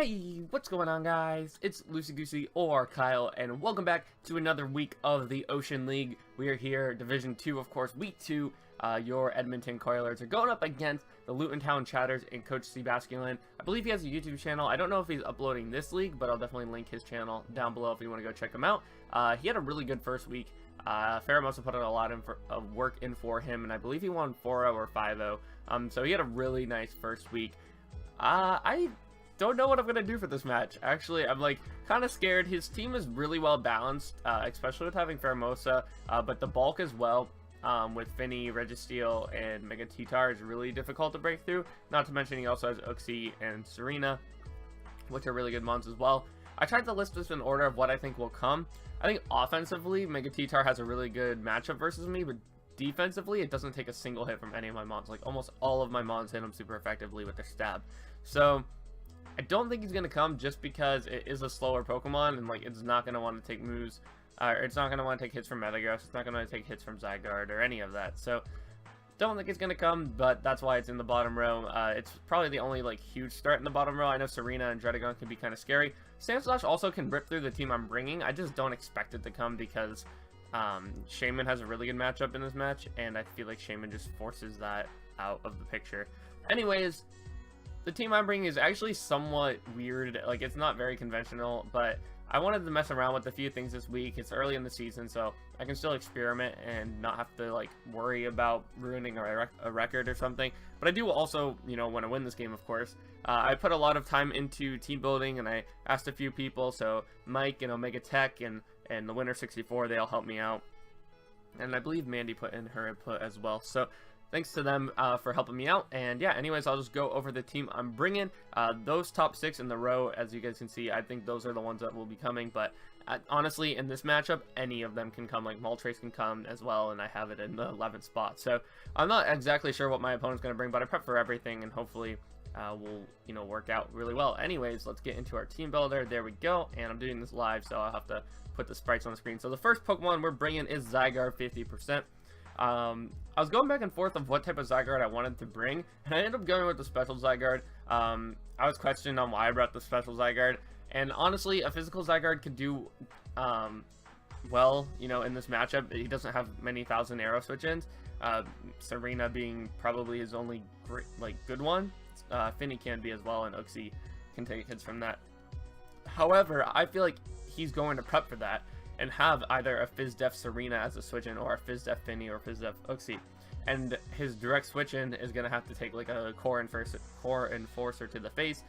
Hey, what's going on, guys? It's LuceyGoosey or Kyle, and welcome back to another week of the Oshean League. We are here, Division 2, of course, Week 2. Your Edmonton Coilers are going up against the Luton Town Chatters and Coach Sebastian. I believe he has a YouTube channel. I don't know if he's uploading this league, but I'll definitely link his channel down below if you want to go check him out. He had a really good first week. Fairmosa put a lot of work in for him, and I believe he won 4-0 or 5-0. So he had a really nice first week. I don't know what I'm gonna do for this match. Actually, I'm like kind of scared. His team is really well balanced, especially with having Fairmosa, but the bulk as well, with Finney, Registeel, and Mega T-Tar is really difficult to break through. Not to mention he also has Uxie and Serena, which are really good mons as well. I tried to list this in order of what I think will come. I think offensively, Mega T-Tar has a really good matchup versus me, but defensively, it doesn't take a single hit from any of my mons. Like almost all of my mons hit him super effectively with their stab. So I don't think he's going to come just because it is a slower Pokemon and like it's not going to want to take moves, or it's not going to want to take hits from Metagross, it's not going to take hits from Zygarde or any of that. So don't think it's going to come, but that's why it's in the bottom row. It's probably the only like huge start in the bottom row. I know Serena and Dredagon can be kind of scary. Sandslash also can rip through the team I'm bringing. I just don't expect it to come because Shaman has a really good matchup in this match, and I feel like Shaman just forces that out of the picture. Anyways, the team I'm bringing is actually somewhat weird. Like, it's not very conventional, but I wanted to mess around with a few things this week. It's early in the season, so I can still experiment and not have to, like, worry about ruining a record or something. But I do also, you know, want to win this game, of course. I put a lot of time into team building, and I asked a few people, so Mike and Omega Tech and the Winner64, they all helped me out. And I believe Mandy put in her input as well. So thanks to them for helping me out. And yeah, anyways, I'll just go over the team I'm bringing. Those top 6 in the row, as you guys can see, I think those are the ones that will be coming. But honestly, in this matchup, any of them can come. Like Moltres can come as well, and I have it in the 11th spot. So I'm not exactly sure what my opponent's going to bring, but I prep for everything, and hopefully will, you know, work out really well. Anyways, let's get into our team builder. There we go. And I'm doing this live, so I'll have to put the sprites on the screen. So the first Pokemon we're bringing is Zygarde 50%. I was going back and forth of what type of Zygarde I wanted to bring, and I ended up going with the special Zygarde. I was questioned on why I brought the special Zygarde, and honestly, a physical Zygarde could do well, you know, in this matchup. He doesn't have many thousand arrow switch-ins, Serena being probably his only great, like, good one. Finney can be as well, and Uxie can take hits from that. However, I feel like he's going to prep for that and have either a Fizz-Def Serena as a switch-in, or a Fizz-Def Finney, or Fizz-Def Uxie. And his direct switch-in is going to have to take like a core enforcer to the face.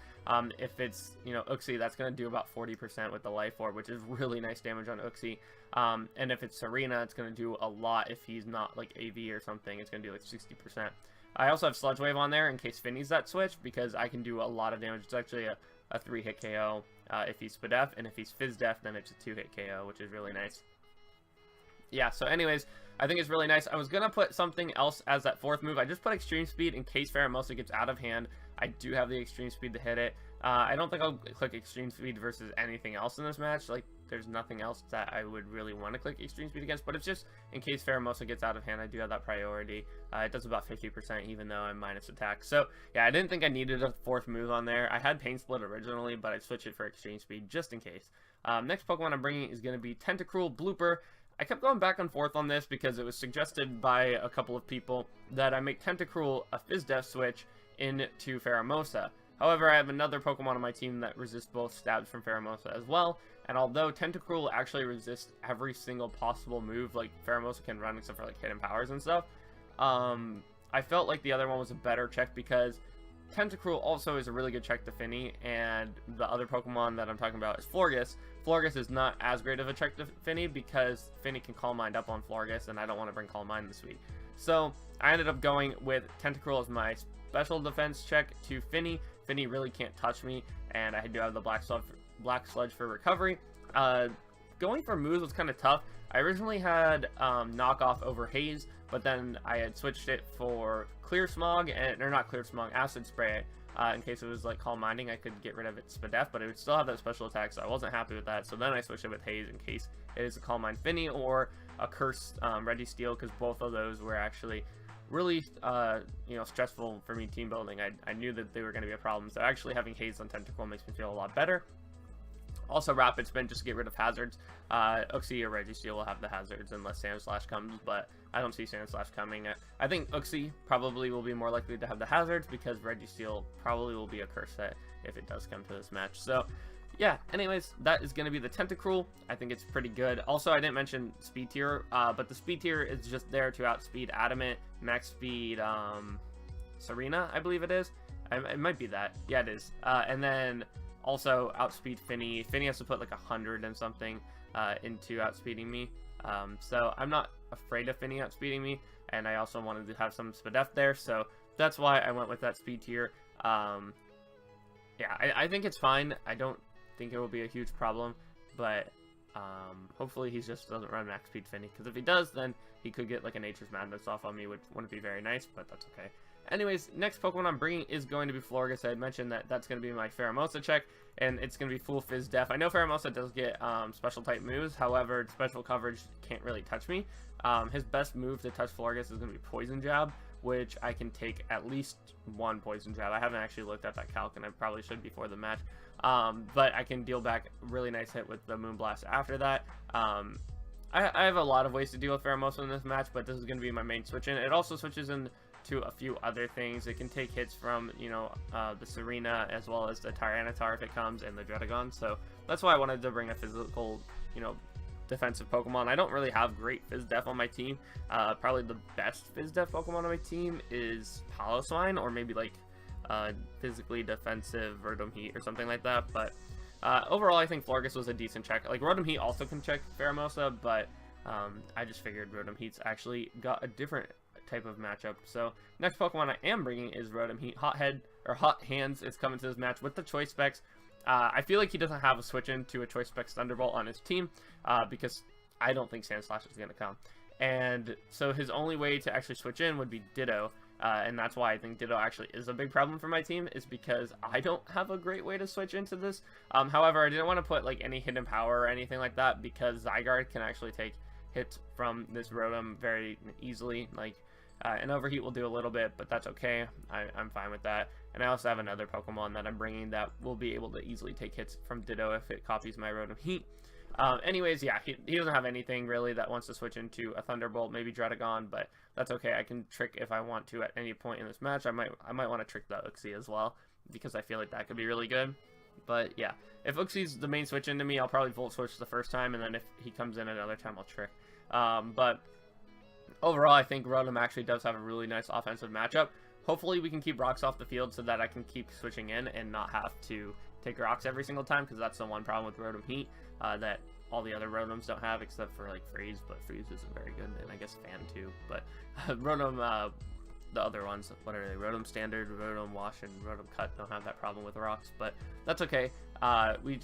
If it's, you know, Uxie, that's going to do about 40% with the Life Orb, which is really nice damage on Uxie. And if it's Serena, it's going to do a lot. If he's not like AV or something, it's going to do like 60%. I also have Sludge Wave on there in case Finney's that switch, because I can do a lot of damage. It's actually a 3-hit KO if he's Spadef, and if he's Fizz-Def, then it's a 2-hit KO, which is really nice. Yeah, so anyways, I think it's really nice. I was going to put something else as that 4th move. I just put Extreme Speed in case Fairmosa gets out of hand. I do have the Extreme Speed to hit it. I don't think I'll click Extreme Speed versus anything else in this match. Like, there's nothing else that I would really want to click Extreme Speed against, but it's just in case Fairmosa gets out of hand, I do have that priority. It does about 50% even though I'm minus attack. So yeah, I didn't think I needed a 4th move on there. I had Pain Split originally, but I switched it for Extreme Speed just in case. Next Pokemon I'm bringing is going to be Tentacruel Blooper. I kept going back and forth on this because it was suggested by a couple of people that I make Tentacruel a Fizz-Def switch into Fairmosa. However, I have another Pokemon on my team that resists both stabs from Fairmosa as well, and although Tentacruel actually resists every single possible move like Fairmosa can run except for like hidden powers and stuff, I felt like the other one was a better check because Tentacruel also is a really good check to Finney, and the other Pokemon that I'm talking about is Florges. Florges is not as great of a check to Finney because Finney can Calm Mind up on Florges, and I don't want to bring Calm Mind this week. So I ended up going with Tentacruel as my special defense check to Finney. Finney really can't touch me, and I do have the Black Sludge for recovery. Going for moves was kind of tough. I originally had Knockoff over Haze, but then I had switched it for Clear Smog, or not Clear Smog, Acid Spray. In case it was like Calm Minding, I could get rid of its Spadef, but it would still have that special attack, so I wasn't happy with that. So then I switched it with Haze in case it is a Calm Mind Finney or a Cursed Registeel, because both of those were actually really, you know, stressful for me team building. I knew that they were going to be a problem, so actually having Heyyy on Tentacle makes me feel a lot better. Also, Rapid Spin just to get rid of hazards. Uxie or Registeel will have the hazards unless Sandslash comes, but I don't see Sandslash coming. I think Uxie probably will be more likely to have the hazards because Registeel probably will be a curse set if it does come to this match. So, yeah, anyways, that is going to be the Tentacruel. I think it's pretty good. Also, I didn't mention speed tier, but the speed tier is just there to outspeed Adamant, max speed Serena, I believe it is. It might be that. Yeah, it is. And then also outspeed Finny. Finny has to put like 100 and something into outspeeding me. So I'm not afraid of Finny outspeeding me, and I also wanted to have some Spadef there, so that's why I went with that speed tier. Yeah, I think it's fine. I don't think it will be a huge problem, but hopefully he just doesn't run max speed Finny, because if he does, then he could get like a Nature's Madness off on me, which wouldn't be very nice, but that's okay. Anyways, next Pokemon I'm bringing is going to be Florges. I had mentioned that that's going to be my Pheromosa check, and it's going to be full Fizz Def. I know Pheromosa does get special type moves, however, special coverage can't really touch me. His best move to touch Florges is going to be Poison Jab, which I can take at least one Poison Jab. I haven't actually looked at that calc, and I probably should before the match. But I can deal back a really nice hit with the Moonblast after that. I have a lot of ways to deal with Pheromosa in this match, but this is going to be my main switch in. It also switches in to a few other things. It can take hits from, you know, the Serena as well as the Tyranitar if it comes, and the Dredagon. So that's why I wanted to bring a physical, you know, defensive Pokemon. I don't really have great Fizz Def on my team. Probably the best Fizz Def Pokemon on my team is Piloswine, or maybe like physically defensive Rotom Heat or something like that. But overall, I think Florges was a decent check. Like, Rotom Heat also can check Pheromosa, but I just figured Rotom Heat's actually got a different type of matchup. So next Pokemon I am bringing is Rotom Heat. Hot Hands is coming to this match with the Choice Specs. I feel like he doesn't have a switch into a Choice Specs Thunderbolt on his team because I don't think Sandslash is going to come. And so his only way to actually switch in would be Ditto. And that's why I think Ditto actually is a big problem for my team, is because I don't have a great way to switch into this. However, I didn't want to put like any hidden power or anything like that, because Zygarde can actually take hits from this Rotom very easily. Like, and Overheat will do a little bit, but that's okay. I'm fine with that. And I also have another Pokemon that I'm bringing that will be able to easily take hits from Ditto if it copies my Rotom Heat. Anyways, yeah, he doesn't have anything really that wants to switch into a Thunderbolt, maybe Dredagon, but that's okay. I can trick if I want to at any point in this match. I might want to trick the Uxie as well, because I feel like that could be really good. But yeah, if Uxie's the main switch into me, I'll probably Volt Switch the first time, and then if he comes in another time, I'll trick. But overall, I think Rotom actually does have a really nice offensive matchup. Hopefully we can keep rocks off the field so that I can keep switching in and not have to take rocks every single time, because that's the one problem with Rotom Heat that all the other Rotoms don't have, except for like Freeze, but Freeze isn't very good, and I guess Fan too. But Rotom, the other ones, what are they? Rotom Standard, Rotom Wash, and Rotom Cut don't have that problem with rocks, but that's okay. We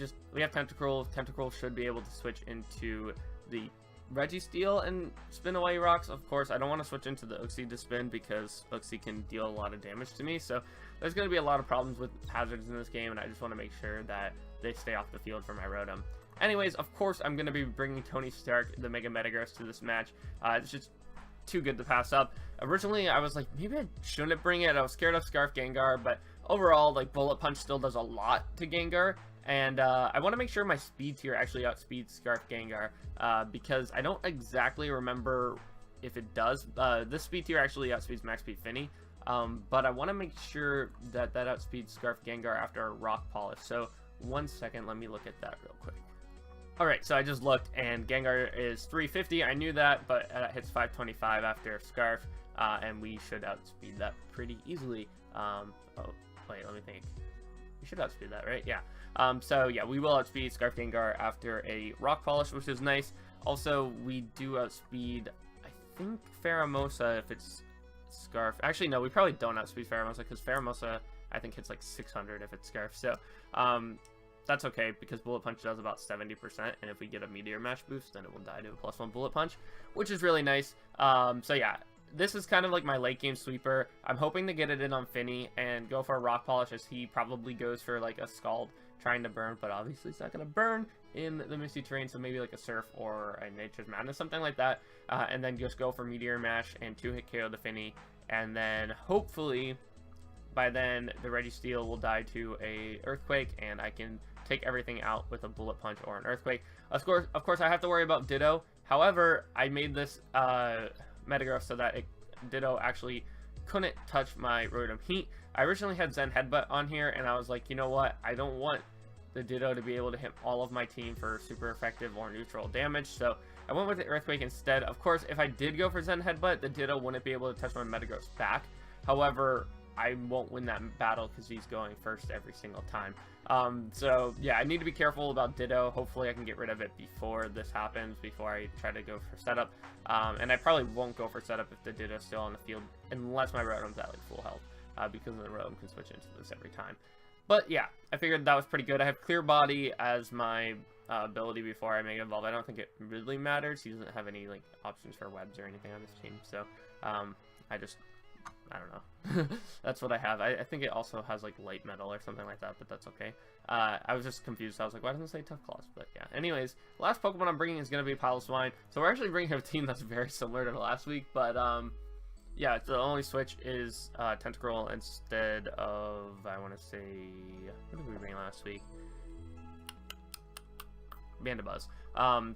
have Tentacruel. Tentacruel should be able to switch into the Registeel and spin away rocks. Of course, I don't want to switch into the Uxie to spin, because Uxie can deal a lot of damage to me, so there's going to be a lot of problems with hazards in this game, and I just want to make sure that they stay off the field for my Rotom. Anyways, of course, I'm going to be bringing Tony Stark, the Mega Metagross, to this match. It's just too good to pass up. Originally, I was like, maybe I shouldn't bring it. I was scared of Scarf Gengar, but overall, like, Bullet Punch still does a lot to Gengar. And I want to make sure my speed tier actually outspeeds Scarf Gengar, because I don't exactly remember if it does. This speed tier actually outspeeds Max Speed Finny, but I want to make sure that that outspeeds Scarf Gengar after a Rock Polish. So 1 second, let me look at that real quick. Alright, so I just looked, and Gengar is 350. I knew that, but that hits 525 after Scarf, and we should outspeed that pretty easily. Oh, wait, let me think. We should outspeed that, right? Yeah. So yeah, we will outspeed Scarf Gengar after a Rock Polish, which is nice. Also, we do outspeed, I think, Pheromosa if it's Scarf. Actually, no, we probably don't outspeed Pheromosa, because Pheromosa, I think, hits like 600 if it's Scarf. So, that's okay, because Bullet Punch does about 70%, and if we get a Meteor Mash boost, then it will die to a +1 Bullet Punch, which is really nice. So yeah, this is kind of like my late game sweeper. I'm hoping to get it in on Finny and go for a Rock Polish, as he probably goes for like a Scald trying to burn, but obviously it's not going to burn in the Misty Terrain, so maybe like a Surf or a Nature's Madness, something like that, and then just go for Meteor Mash and 2-hit KO the Finny, and then hopefully by then the Registeel will die to a Earthquake, and I can take everything out with a Bullet Punch or an Earthquake. Of course, I have to worry about Ditto. However, I made this Metagross so that Ditto actually couldn't touch my Rotom Heat. I originally had Zen Headbutt on here, and I was like, you know what? I don't want the Ditto to be able to hit all of my team for super effective or neutral damage, so I went with the Earthquake instead. Of course, if I did go for Zen Headbutt, the Ditto wouldn't be able to touch my Metagross back. However, I won't win that battle because he's going first every single time. So yeah, I need to be careful about Ditto. Hopefully I can get rid of it before this happens, before I try to go for setup. And I probably won't go for setup if the Ditto's still on the field, unless my Rotom's at like full health, because the Rotom can switch into this every time. But yeah, I figured that was pretty good. I have Clear Body as my ability before I Mega Evolve. I don't think it really matters. He doesn't have any like options for webs or anything on this team, so I don't know. That's what I have. I think it also has like light metal or something like that, but that's okay. I was just confused. I was like, why doesn't it say Tough Claws? But yeah. Anyways, last Pokemon I'm bringing is going to be Piloswine. So we're actually bringing a team that's very similar to last week, but yeah, the only switch is Tentacruel instead of, I want to say, what did we bring last week? Bandabuzz.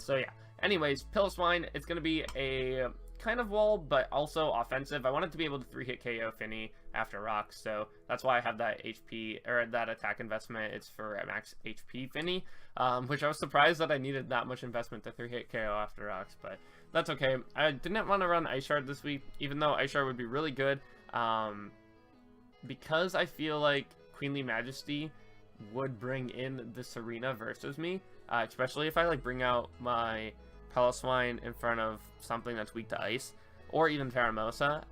So yeah. Anyways, Piloswine, it's going to be a kind of wall, but also offensive. I wanted to be able to 3-hit KO Finny after rocks, so that's why I have that HP, or that attack investment. It's for max HP Finny, which I was surprised that I needed that much investment to 3-hit KO after rocks, but that's okay. I didn't want to run Ice Shard this week, even though Ice Shard would be really good, because I feel like Queenly Majesty would bring in the Serena versus me, especially if I like bring out my Piloswine in front of something that's weak to ice, or even Pheromosa.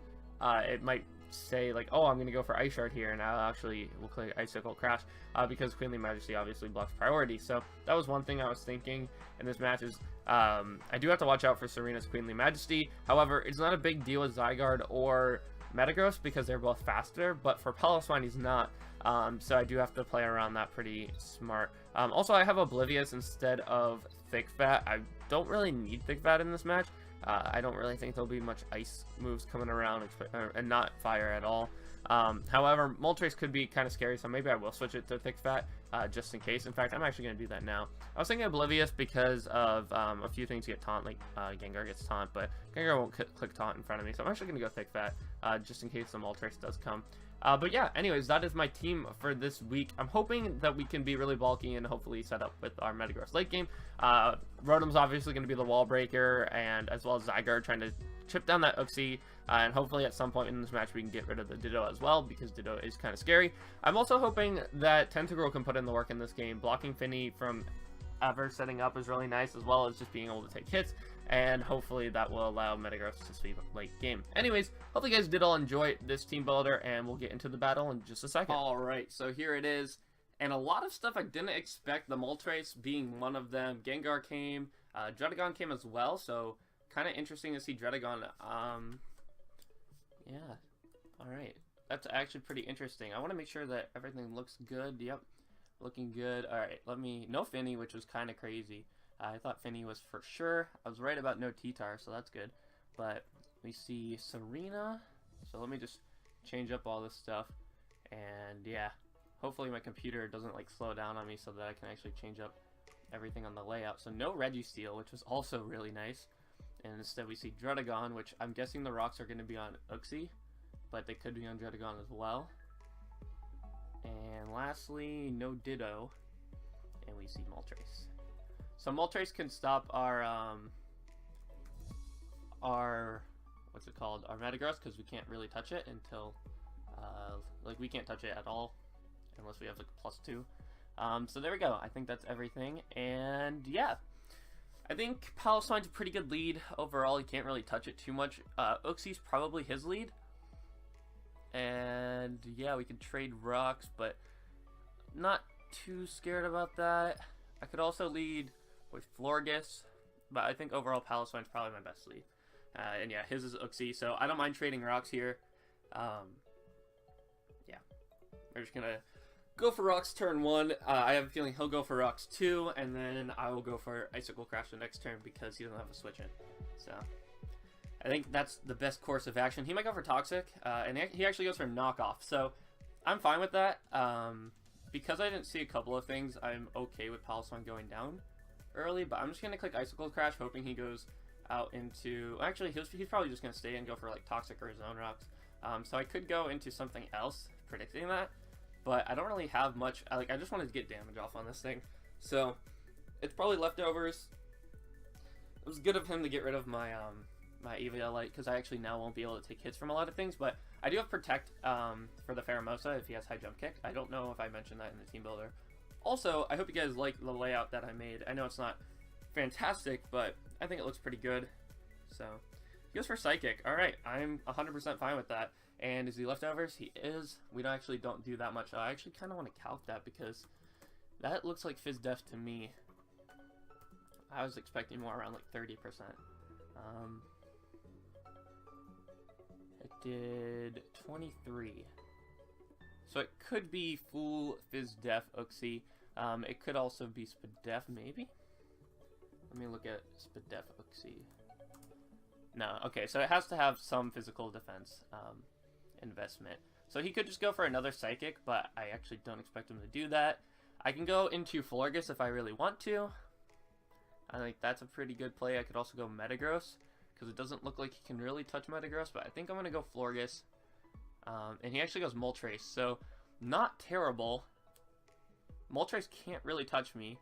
It might say like, oh, I'm gonna go for Ice Shard here, and I'll actually will click Icicle Crash, because Queenly Majesty obviously blocks priority. So that was one thing I was thinking in this match is I do have to watch out for Serena's Queenly Majesty. However, it's not a big deal with Zygarde or Metagross because they're both faster, but for Piloswine he's not. So I do have to play around that pretty smart. Also, I have Oblivious instead of Thick Fat. I don't really need Thick Fat in this match. I don't really think there'll be much ice moves coming around, and not fire at all. However, Moltres could be kind of scary, so maybe I will switch it to Thick Fat, just in case. In fact, I'm actually going to do that now. I was thinking Oblivious because of a few things get taunt, like Gengar gets taunt, but Gengar won't click taunt in front of me, so I'm actually going to go Thick Fat, just in case the Moltres does come. But yeah, anyways, that is my team for this week. I'm hoping that we can be really bulky and hopefully set up with our Metagross late game. Rotom's obviously going to be the wall breaker, and as well as Zygarde trying to chip down that Uxie, and hopefully at some point in this match we can get rid of the Ditto as well, because Ditto is kind of scary. I'm also hoping that Tentacruel can put in the work in this game. Blocking Finny from ever setting up is really nice, as well as just being able to take hits, and hopefully that will allow Metagross to sweep late game. Anyways, hopefully you guys did all enjoy this team builder, and we'll get into the battle in just a second. Alright, so here it is, and a lot of stuff I didn't expect, the Moltres being one of them. Gengar came, Dredagon came as well, so kind of interesting to see Dredagon. Yeah, alright, that's actually pretty interesting. I want to make sure that everything looks good. Yep, looking good. Alright, no Finny, which was kind of crazy. I thought Finny was for sure. I was right about no T-Tar, so that's good. But we see Serena. So let me just change up all this stuff. And yeah, hopefully my computer doesn't like slow down on me so that I can actually change up everything on the layout. So no Registeel, which was also really nice. And instead we see Dredagon, which I'm guessing the rocks are going to be on Uxie, but they could be on Dredagon as well. And lastly, no Ditto. And we see Moltres. So Moltres can stop our what's it called? Our Metagross, because we can't really touch it until, like we can't touch it at all unless we have like a +2. So there we go. I think that's everything, and yeah, I think Piloswine's a pretty good lead overall. He can't really touch it too much. Uxie's probably his lead, and yeah, we could trade rocks, but not too scared about that. I could also lead with Florges, but I think overall Piloswine's probably my best lead. And yeah, his is Uxie, so I don't mind trading rocks here. Yeah, we're just gonna go for rocks turn 1. I have a feeling he'll go for rocks 2, and then I will go for Icicle Crash the next turn because he doesn't have a switch in. So, I think that's the best course of action. He might go for Toxic, and he actually goes for Knockoff. So I'm fine with that. Because I didn't see a couple of things, I'm okay with Paliswan going down early, but I'm just going to click Icicle Crash, hoping he goes out into... Actually, he's probably just going to stay and go for like Toxic or Zone Rocks. So I could go into something else, predicting that, but I don't really have much. I just wanted to get damage off on this thing. So it's probably leftovers. It was good of him to get rid of my my EVL Light, because I actually now won't be able to take hits from a lot of things, but I do have Protect for the Pheromosa if he has High Jump Kick. I don't know if I mentioned that in the team builder. Also, I hope you guys like the layout that I made. I know it's not fantastic, but I think it looks pretty good. So, he goes for Psychic. Alright, I'm 100% fine with that. And is he leftovers? He is. We don't do that much. I actually kind of want to calc that, because that looks like Fizz Def to me. I was expecting more around like 30%. It did 23. So it could be full Fizz Def Uxie. It could also be Spadef, maybe? Let me look at Spadef Uxie. No, okay, so it has to have some physical defense investment. So he could just go for another Psychic, but I actually don't expect him to do that. I can go into Florges if I really want to. I think that's a pretty good play. I could also go Metagross, because it doesn't look like he can really touch Metagross, but I think I'm going to go Florges. And he actually goes Moltres, so not terrible. Moltres can't really touch me.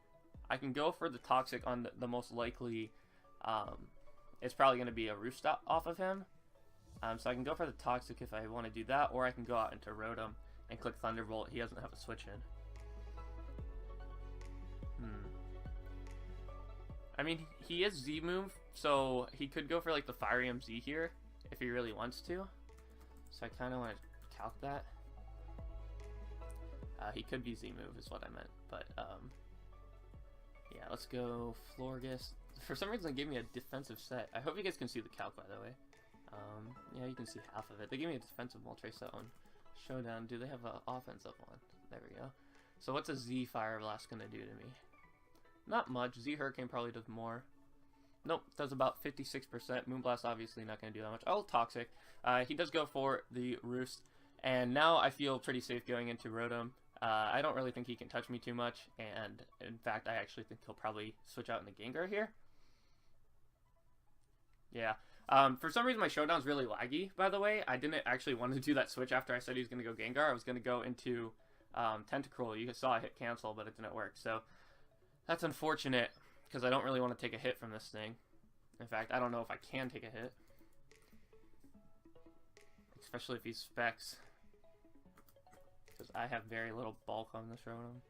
I can go for the Toxic on the most likely. It's probably going to be a Roost off of him. So I can go for the Toxic if I want to do that, or I can go out into Rotom and click Thunderbolt. He doesn't have a switch in. I mean, he is Z-move, so he could go for like the Fire MZ here if he really wants to. So I kind of want to calc that. He could be Z-move is what I meant, but yeah, let's go Florges. For some reason, they gave me a defensive set. I hope you guys can see the calc, by the way. Yeah, you can see half of it. They gave me a defensive Moltres set on Showdown. Do they have an offensive one? There we go. So what's a Z Fire Blast going to do to me? Not much. Z Hurricane probably does more. Nope, does about 56%. Moonblast obviously not going to do that much. Oh, Toxic. He does go for the Roost. And now I feel pretty safe going into Rotom. I don't really think he can touch me too much. And in fact, I actually think he'll probably switch out into Gengar here. Yeah. For some reason, my Showdown's really laggy, by the way. I didn't actually want to do that switch after I said he was going to go Gengar. I was going to go into Tentacruel. You saw I hit cancel, but it didn't work. So that's unfortunate, because I don't really want to take a hit from this thing. In fact, I don't know if I can take a hit. Especially if he's Specs. Because I have very little bulk on this Rotom.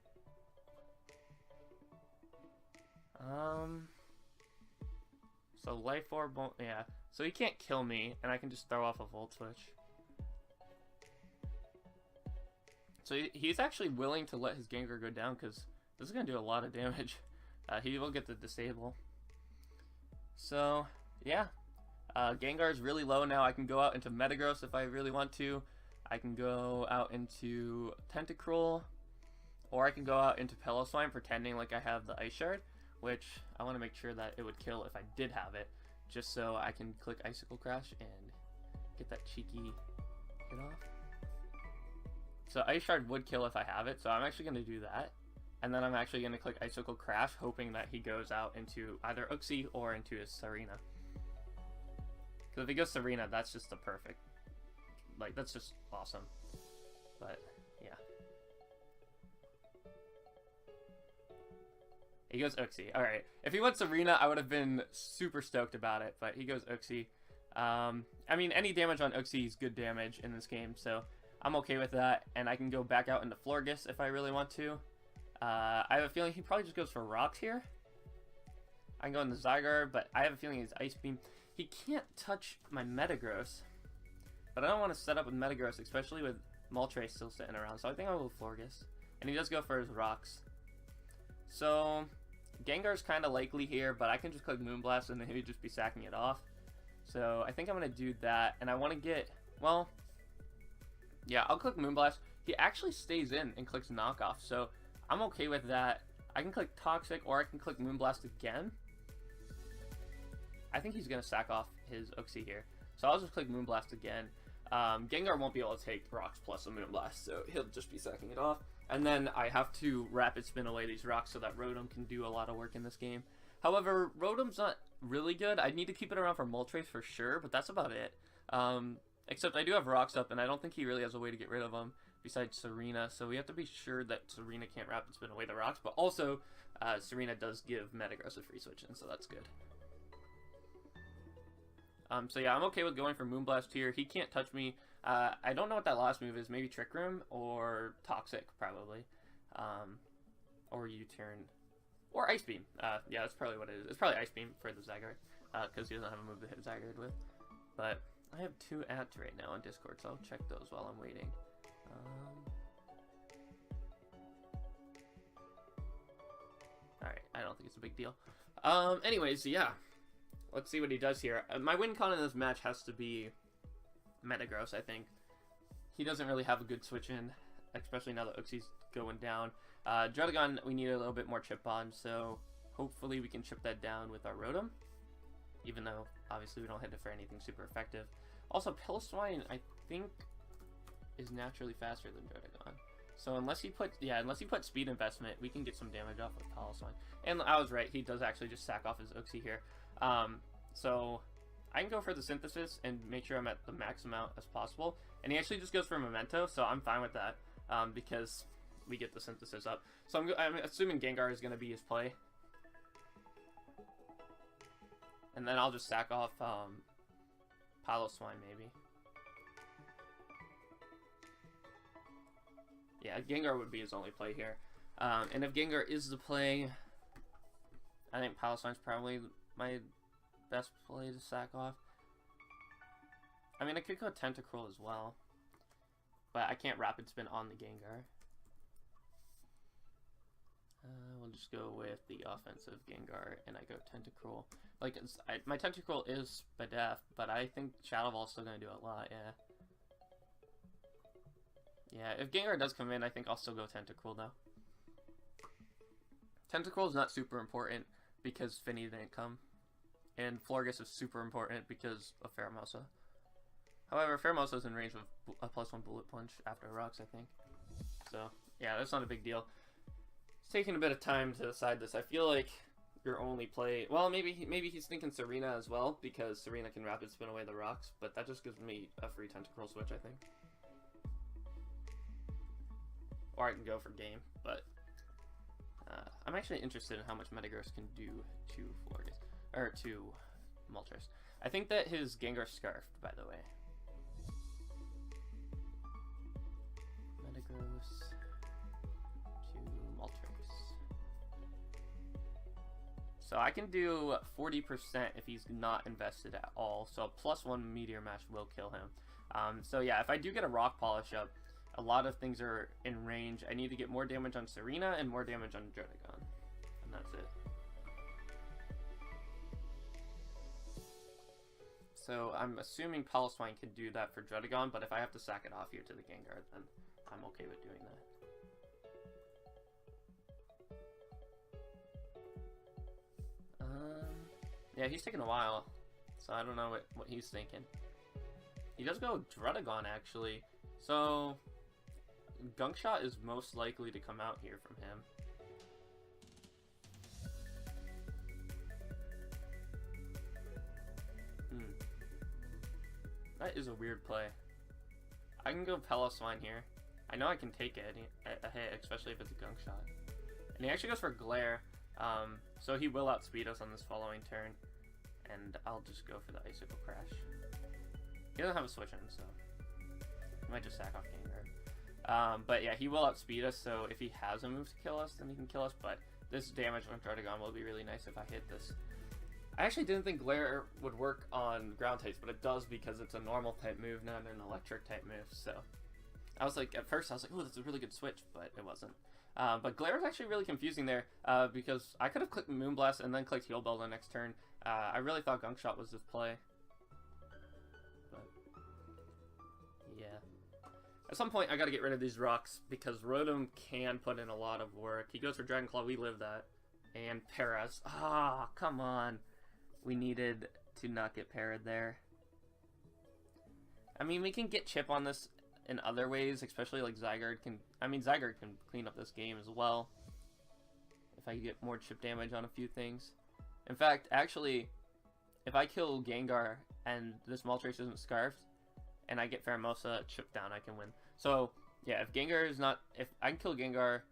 So Life Orb won't... Yeah. So he can't kill me, and I can just throw off a Volt Switch. So he's actually willing to let his Gengar go down, because this is going to do a lot of damage. He will get the Disable. So, yeah. Gengar is really low now. I can go out into Metagross if I really want to. I can go out into Tentacruel. Or I can go out into Piloswine pretending like I have the Ice Shard. Which I want to make sure that it would kill if I did have it. Just so I can click Icicle Crash and get that cheeky hit off. So Ice Shard would kill if I have it. So I'm actually going to do that. And then I'm actually going to click Icicle Crash, hoping that he goes out into either Uxie or into his Serena. Because if he goes Serena, that's just the perfect... Like, that's just awesome. But, yeah. He goes Uxie. Alright. If he went Serena, I would have been super stoked about it. But he goes Uxie. I mean, any damage on Uxie is good damage in this game. So, I'm okay with that. And I can go back out into Florges if I really want to. I have a feeling he probably just goes for Rocks here. I can go into Zygarde, but I have a feeling he's Ice Beam. He can't touch my Metagross. But I don't want to set up with Metagross, especially with Moltres still sitting around. So I think I'll go Florges. And he does go for his Rocks. So, Gengar's kind of likely here, but I can just click Moonblast and then he'd just be sacking it off. So I think I'm going to do that. And I want to get, well, yeah, I'll click Moonblast. He actually stays in and clicks Knockoff. So I'm okay with that. I can click Toxic or I can click Moonblast again. I think he's going to sack off his Uxie here. So I'll just click Moonblast again. Gengar won't be able to take rocks plus a Moonblast, so he'll just be sacking it off. And then I have to rapid spin away these rocks so that Rotom can do a lot of work in this game. However, Rotom's not really good. I need to keep it around for Moltres for sure, but that's about it. Except I do have rocks up, and I don't think he really has a way to get rid of them besides Serena, so we have to be sure that Serena can't rapid spin away the rocks, but also Serena does give Metagross a free switch in, so that's good. So yeah, I'm okay with going for Moonblast here. He can't touch me. I don't know what that last move is. Maybe Trick Room or Toxic, probably. Or U-Turn. Or Ice Beam. Yeah, that's probably what it is. It's probably Ice Beam for the Zygarde, because he doesn't have a move to hit Zygarde with. But I have 2 ads right now on Discord, so I'll check those while I'm waiting. Alright, I don't think it's a big deal. Anyways, yeah. Let's see what he does here. My win con in this match has to be Metagross, I think. He doesn't really have a good switch in, especially now that Uxie's going down. Druddigon, we need a little bit more chip on, so hopefully we can chip that down with our Rotom. Even though, obviously, we don't hit it for anything super effective. Also, Piloswine, I think, is naturally faster than Druddigon. So unless he puts speed investment, we can get some damage off of Piloswine. And I was right, he does actually just sack off his Uxie here. So I can go for the Synthesis and make sure I'm at the max amount as possible. And he actually just goes for Memento, so I'm fine with that, because we get the Synthesis up. So I'm assuming Gengar is going to be his play. And then I'll just sack off Piloswine, maybe. Yeah, Gengar would be his only play here. And if Gengar is the play, I think Piloswine's probably my best play to sack off. I mean, I could go Tentacruel as well, but I can't rapid spin on the Gengar. We'll just go with the offensive Gengar, and I go Tentacruel. Like, my Tentacruel is Spadef, but I think Shadow Ball's still going to do a lot, yeah. Yeah, if Gengar does come in, I think I'll still go Tentacruel, though. Tentacruel is not super important because Finny didn't come. And Florges is super important because of Pheromosa. However, Pheromosa is in range of a +1 Bullet Punch after rocks, I think. So, yeah, that's not a big deal. It's taking a bit of time to decide this. I feel like your only play... Well, maybe he's thinking Serena as well, because Serena can rapid spin away the rocks, but that just gives me a free Tentacruel switch, I think. Or I can go for game, but... I'm actually interested in how much Metagross can do to Florges. Or to Moltres. I think that his Gengar's Scarfed, by the way. Metagross to Moltres. So I can do 40% if he's not invested at all. So a +1 Meteor Mash will kill him. So yeah, if I do get a Rock Polish up, a lot of things are in range. I need to get more damage on Serena and more damage on Druddigon. And that's it. So I'm assuming Piloswine can do that for Druddigon, but if I have to sack it off here to the Gengar, then I'm okay with doing that. Yeah, he's taking a while, so I don't know what he's thinking. He does go Druddigon, actually, so Gunk Shot is most likely to come out here from him. That is a weird play. I can go Piloswine here. I know I can take it a hit, especially if it's a Gunk Shot. And he actually goes for Glare, so he will outspeed us on this following turn. And I'll just go for the Icicle Crash. He doesn't have a switch in, so he might just sack off Gengar. But yeah, he will outspeed us, so if he has a move to kill us, then he can kill us. But this damage on Druddigon will be really nice if I hit this. I actually didn't think Glare would work on ground types, but it does because it's a normal type move, not an electric type move. So I was like, at first I was like, oh, that's a really good switch, but it wasn't. But Glare is actually really confusing there because I could have clicked Moonblast and then clicked Heal Bell the next turn. I really thought Gunk Shot was this play. But yeah. At some point, I got to get rid of these rocks because Rotom can put in a lot of work. He goes for Dragon Claw, we live that. And Paras. Ah, come on. We needed to not get parried there. I mean, we can get chip on this in other ways, especially like Zygarde can... I mean, Zygarde can clean up this game as well. If I get more chip damage on a few things. In fact, actually, if I kill Gengar and this Moltres isn't scarfed, and I get Pheromosa chip down, I can win. So, yeah, if Gengar is not... If I can kill Gengar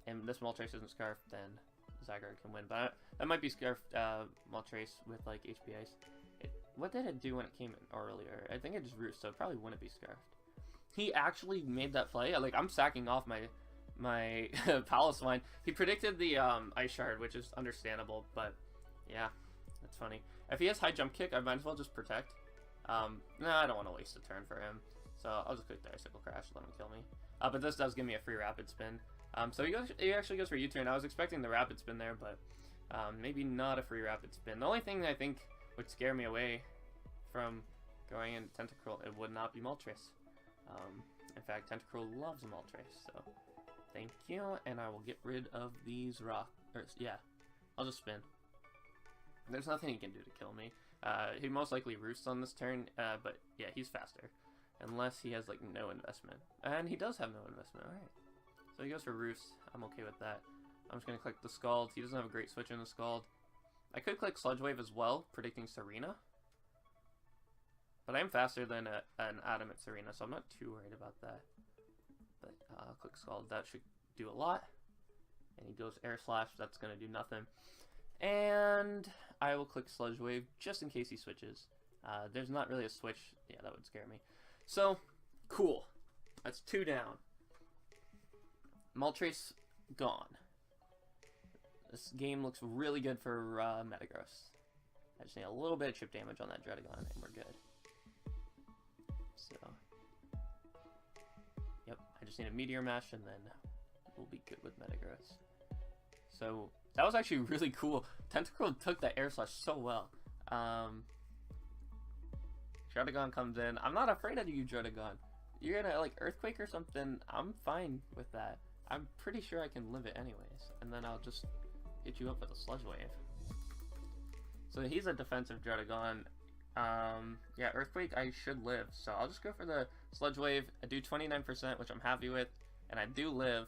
and this Moltres isn't scarfed, then Zygarde can win. But that might be scarfed Moltres with, like, HP Ice. What did it do when it came in earlier? I think it just roosted, so it probably wouldn't be scarfed. He actually made that play. Like, I'm sacking off my Paloswine. He predicted the Ice Shard, which is understandable, but yeah, that's funny. If he has high jump kick, I might as well just protect. No, I don't want to waste a turn for him, so I'll just click the Icicle Crash, let him kill me. But this does give me a free Rapid Spin. So he actually goes for U-turn. I was expecting the Rapid Spin there, but maybe not a free Rapid Spin. The only thing that I think would scare me away from going into Tentacruel, it would not be Moltres. In fact, Tentacruel loves Moltres, so thank you, and I will get rid of these yeah, I'll just spin. There's nothing he can do to kill me. He most likely roosts on this turn, but yeah, he's faster. Unless he has, like, no investment. And he does have no investment, alright. So he goes for roost. I'm okay with that. I'm just going to click the Scald. He doesn't have a great switch in the Scald. I could click Sludge Wave as well, predicting Serena. But I am faster than an Adamant Serena, so I'm not too worried about that. But I'll click Scald. That should do a lot. And he goes Air Slash. That's going to do nothing. And I will click Sludge Wave just in case he switches. There's not really a switch. Yeah, that would scare me. So, cool. That's 2 down. Moltres gone. This game looks really good for Metagross. I just need a little bit of chip damage on that Dredagon and we're good. So, yep, I just need a Meteor Mash and then we'll be good with Metagross. So, that was actually really cool. Tentacruel took that Air Slash so well. Dredagon comes in. I'm not afraid of you, Dredagon. You're gonna, like, Earthquake or something. I'm fine with that. I'm pretty sure I can live it anyways. And then I'll just hit you up with a Sludge Wave. So he's a defensive Dredagon. Yeah, Earthquake, I should live. So I'll just go for the Sludge Wave. I do 29%, which I'm happy with. And I do live.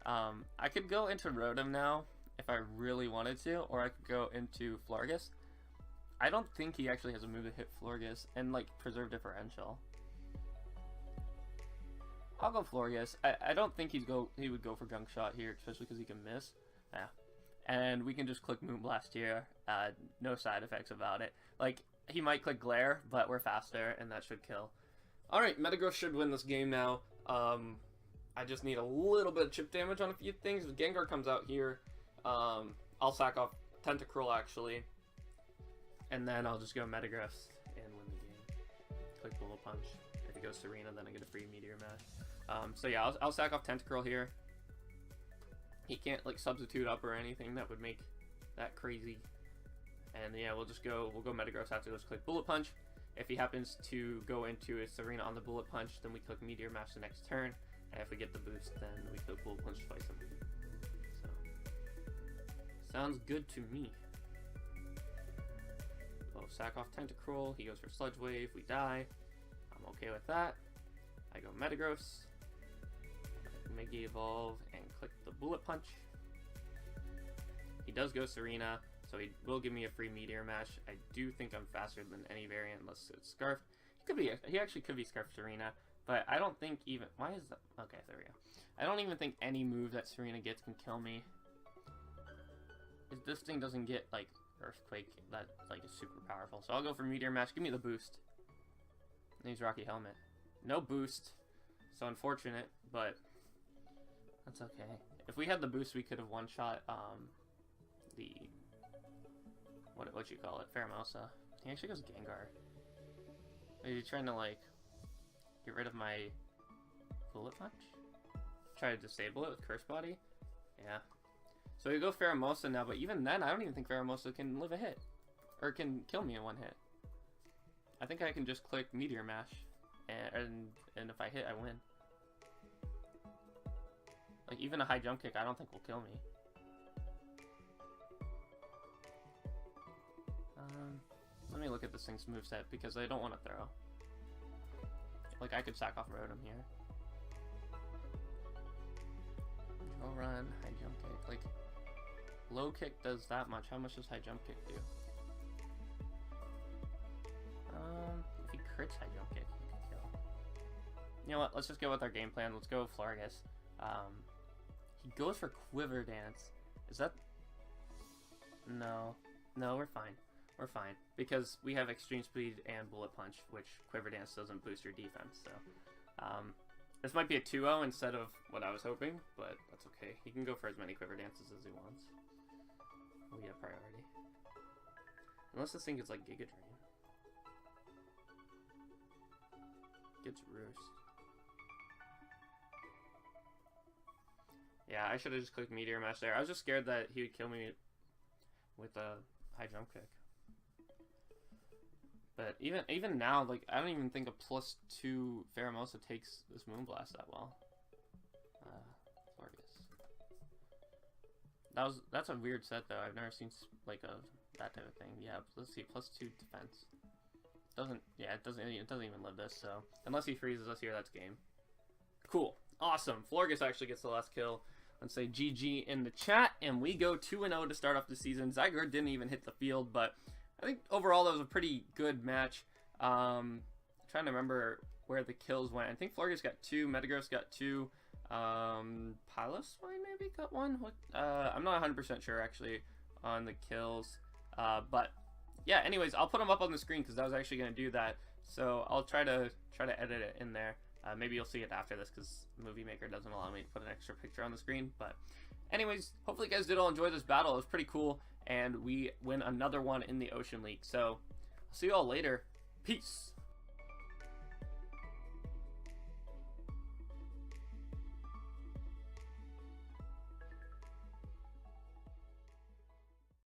I could go into Rotom now if I really wanted to. Or I could go into Florges. I don't think he actually has a move to hit Florges and, like, preserve differential. I'll go Florges. I don't think he would go for Gunk Shot here, especially because he can miss. Yeah. And we can just click Moonblast here. No side effects about it. Like, he might click Glare, but we're faster, and that should kill. Alright, Metagross should win this game now. I just need a little bit of chip damage on a few things. If Gengar comes out here, I'll sack off Tentacruel, actually. And then I'll just go Metagross and win the game. Click Bullet Punch. If he goes Serena, then I get a free Meteor Mash. So yeah, I'll sack off Tentacruel here. He can't, like, substitute up or anything that would make that crazy. And yeah, we'll go Metagross after this. Click Bullet Punch. If he happens to go into a Serena on the Bullet Punch, then we click Meteor Mash the next turn. And if we get the boost, then we click Bullet Punch twice. So, sounds good to me. Sack off Tentacruel, he goes for Sludge Wave, we die. I'm okay with that. I go Metagross, Mega Evolve, and click the Bullet Punch. He does go Serena, so he will give me a free Meteor Mash. I do think I'm faster than any variant unless it's Scarf. He actually could be Scarf Serena, but I don't think even... Why is that? Okay, there we go. I don't even think any move that Serena gets can kill me. If this thing doesn't get, like, Earthquake, that, like, is super powerful. So I'll go for Meteor Mash. Give me the boost. And use Rocky Helmet. No boost. So unfortunate, but that's okay. If we had the boost, we could have one-shot, the... What you call it? Pheromosa. He actually goes Gengar. Are you trying to, like, get rid of my Bullet Punch? Try to disable it with Curse Body? Yeah. So we go Pheromosa now, but even then, I don't even think Pheromosa can live a hit. Or can kill me in one hit. I think I can just click Meteor Mash, and if I hit, I win. Like, even a high jump kick, I don't think will kill me. Let me look at this thing's moveset because I don't want to throw. Like, I could sack off Rotom here. Drill run, high jump kick. Like, low kick does that much. How much does high jump kick do? If he crits high jump kick, he could kill. You know what? Let's just go with our game plan. Let's go with Florges. He goes for Quiver Dance. Is that... No. No, we're fine. We're fine. Because we have Extreme Speed and Bullet Punch, which Quiver Dance doesn't boost your defense, so... this might be a 2-0 instead of what I was hoping, but that's okay. He can go for as many Quiver Dances as he wants. We have priority. Unless this thing gets like Giga Drain. Gets Roost. Yeah, I should have just clicked Meteor Mash there. I was just scared that he would kill me with a high jump kick. But even now, like, I don't even think a +2 Pheromosa takes this Moonblast that well. Florges. That's a weird set though. I've never seen like that type of thing. Yeah, let's see, +2 defense. It doesn't even live this. So unless he freezes us here, that's game. Cool, awesome. Florges actually gets the last kill. Let's say GG in the chat, and we go 2-0 to start off the season. Zygarde didn't even hit the field, but I think overall that was a pretty good match. Trying to remember where the kills went. I think Florges got 2, Metagross got 2, Piloswine maybe got 1. I'm not 100% sure actually on the kills, but yeah. Anyways, I'll put them up on the screen because I was actually going to do that. So I'll try to edit it in there. Maybe you'll see it after this because Movie Maker doesn't allow me to put an extra picture on the screen. But anyways, hopefully you guys did all enjoy this battle. It was pretty cool, and we win another one in the Oshean League. So I'll see you all later. Peace.